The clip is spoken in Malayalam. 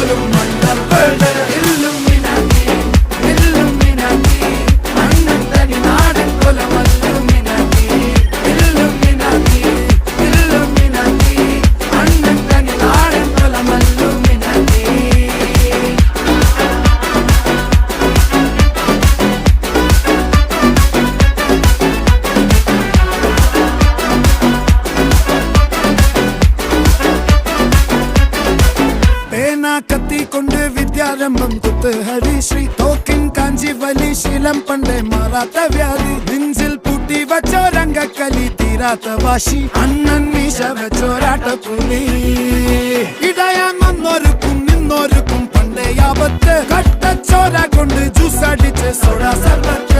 പോലും മണ്ടപ്പേട് ഇല്ലുമിനാറ്റി ഇല്ലുമിനാറ്റി അണ്ണൻ തനി നാടൻ കൊലമല്ലുമിനാറ്റി ഇല്ലുമിനാറ്റി ഇല്ലുമിനാറ്റി അണ്ണൻ തനി നാടൻ കൊലമല്ലുമിനാറ്റി. കത്തി കൊണ്ട് വിദ്യാരംഭം കുത്ത് ഹരിശ്രീ തോക്കിൻ കാഞ്ചി വലി ശീലം പണ്ടേ മാറാത്ത വ്യാധി നെഞ്ചിൽ പൂട്ടി വച്ചോരംഗക്കലി തീരാത്ത വാശി അണ്ണൻ മീശ വെച്ചോരാട്ട പുലി ഇടയാൻ വന്നോർക്കും നിന്നോർക്കും പണ്ടേ ആപത്ത് കട്ടച്ചോര കൊണ്ട് ജ്യൂസ് അടിച്ച് സോഡ സർബത്ത്